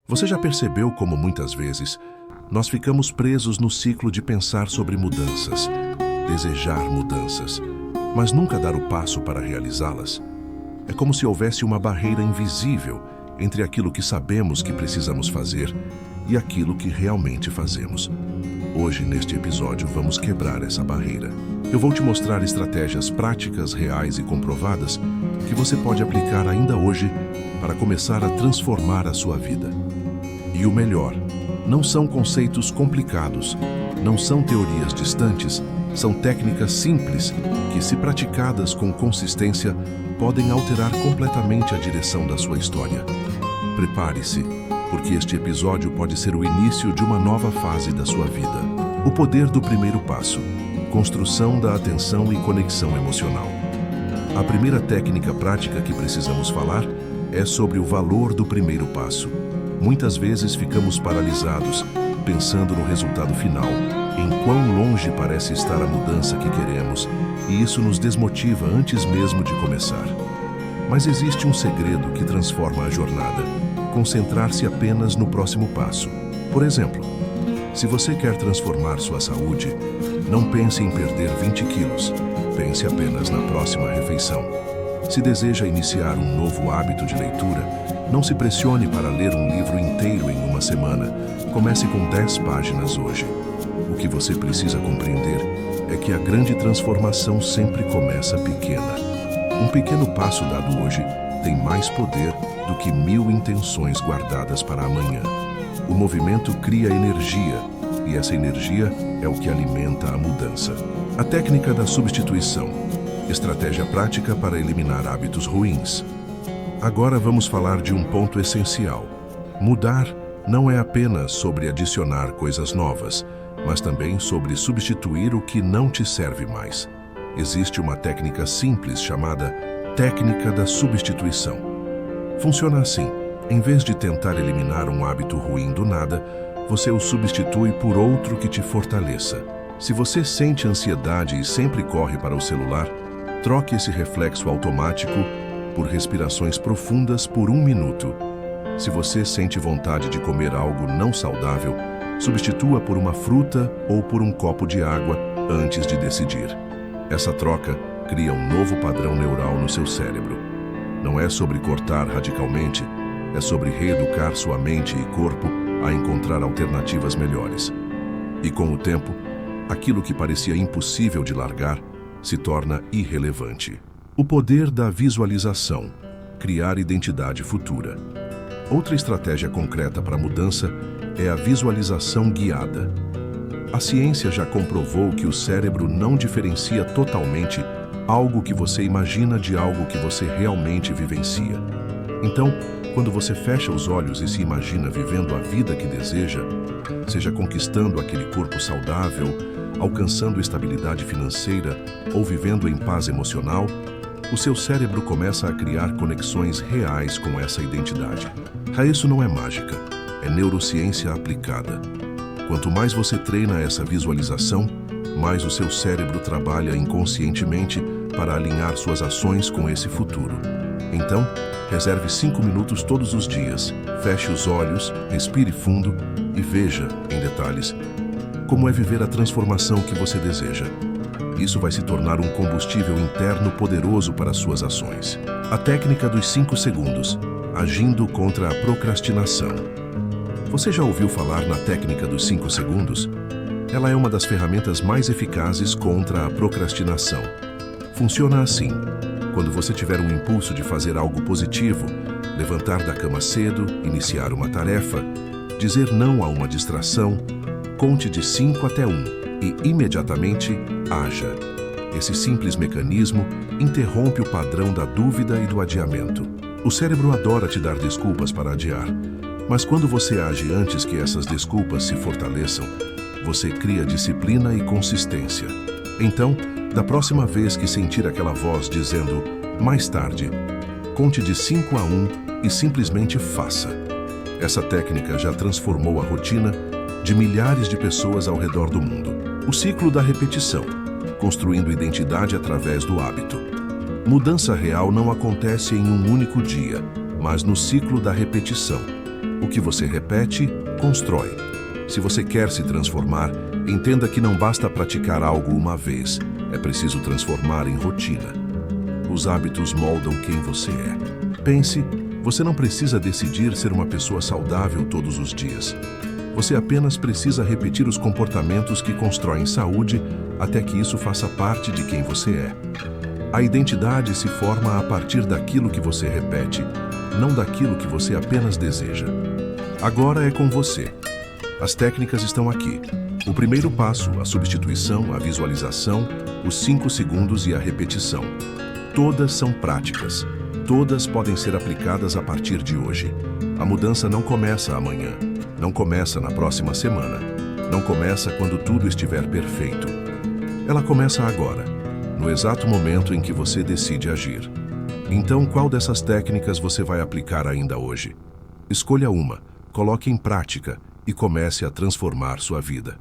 Você já percebeu como muitas vezes nós ficamos presos no ciclo de pensar sobre mudanças, desejar mudanças, mas nunca dar o passo para realizá-las? É como se houvesse uma barreira invisível entre aquilo que sabemos que precisamos fazer e aquilo que realmente fazemos. Hoje, neste episódio, vamos quebrar essa barreira. Eu vou te mostrar estratégias práticas, reais e comprovadas que você pode aplicar ainda hoje para começar a transformar a sua vida. E o melhor, não são conceitos complicados, não são teorias distantes, são técnicas simples que, se praticadas com consistência, podem alterar completamente a direção da sua história. Prepare-se, porque este episódio pode ser o início de uma nova fase da sua vida. O poder do primeiro passo: construção da atenção e conexão emocional. A primeira técnica prática que precisamos falar é sobre o valor do primeiro passo. Muitas vezes ficamos paralisados, pensando no resultado final, em quão longe parece estar a mudança que queremos, e isso nos desmotiva antes mesmo de começar. Mas existe um segredo que transforma a jornada: concentrar-se apenas no próximo passo. Por exemplo, se você quer transformar sua saúde, não pense em perder 20 quilos, pense apenas na próxima refeição. Se deseja iniciar um novo hábito de leitura, não se pressione para ler um livro inteiro em uma semana. Comece com 10 páginas hoje. O que você precisa compreender é que a grande transformação sempre começa pequena. Um pequeno passo dado hoje tem mais poder do que 1000 intenções guardadas para amanhã. O movimento cria energia, e essa energia é o que alimenta a mudança. A técnica da substituição. Estratégia prática para eliminar hábitos ruins. Agora vamos falar de um ponto essencial. Mudar não é apenas sobre adicionar coisas novas, mas também sobre substituir o que não te serve mais. Existe uma técnica simples chamada técnica da substituição. Funciona assim: em vez de tentar eliminar um hábito ruim do nada, você o substitui por outro que te fortaleça. Se você sente ansiedade e sempre corre para o celular, troque esse reflexo automático por respirações profundas por 1 minuto. Se você sente vontade de comer algo não saudável, substitua por uma fruta ou por um copo de água antes de decidir. Essa troca cria um novo padrão neural no seu cérebro. Não é sobre cortar radicalmente, é sobre reeducar sua mente e corpo a encontrar alternativas melhores. E com o tempo, aquilo que parecia impossível de largar se torna irrelevante. O poder da visualização: criar identidade futura. Outra estratégia concreta para a mudança é a visualização guiada. A ciência já comprovou que o cérebro não diferencia totalmente algo que você imagina de algo que você realmente vivencia. Então, quando você fecha os olhos e se imagina vivendo a vida que deseja, seja conquistando aquele corpo saudável, alcançando estabilidade financeira ou vivendo em paz emocional, o seu cérebro começa a criar conexões reais com essa identidade. Isso não é mágica, é neurociência aplicada. Quanto mais você treina essa visualização, mais o seu cérebro trabalha inconscientemente para alinhar suas ações com esse futuro. Então, reserve 5 minutos todos os dias, feche os olhos, respire fundo e veja, em detalhes, como é viver a transformação que você deseja. Isso vai se tornar um combustível interno poderoso para suas ações. A técnica dos 5 segundos, agindo contra a procrastinação. Você já ouviu falar na técnica dos 5 segundos? Ela é uma das ferramentas mais eficazes contra a procrastinação. Funciona assim: quando você tiver um impulso de fazer algo positivo, levantar da cama cedo, iniciar uma tarefa, dizer não a uma distração, conte de 5 até 1 e imediatamente haja. Esse simples mecanismo interrompe o padrão da dúvida e do adiamento. O cérebro adora te dar desculpas para adiar, mas quando você age antes que essas desculpas se fortaleçam, você cria disciplina e consistência. Então, da próxima vez que sentir aquela voz dizendo "mais tarde", conte de 5 a 1 e simplesmente faça. Essa técnica já transformou a rotina de milhares de pessoas ao redor do mundo. O ciclo da repetição, construindo identidade através do hábito. Mudança real não acontece em um único dia, mas no ciclo da repetição. O que você repete, constrói. Se você quer se transformar, entenda que não basta praticar algo uma vez, é preciso transformar em rotina. Os hábitos moldam quem você é. Pense, você não precisa decidir ser uma pessoa saudável todos os dias. Você apenas precisa repetir os comportamentos que constroem saúde até que isso faça parte de quem você é. A identidade se forma a partir daquilo que você repete, não daquilo que você apenas deseja. Agora é com você. As técnicas estão aqui. O primeiro passo, a substituição, a visualização, os 5 segundos e a repetição. Todas são práticas. Todas podem ser aplicadas a partir de hoje. A mudança não começa amanhã. Não começa na próxima semana. Não começa quando tudo estiver perfeito. Ela começa agora, no exato momento em que você decide agir. Então, qual dessas técnicas você vai aplicar ainda hoje? Escolha uma, coloque em prática e comece a transformar sua vida.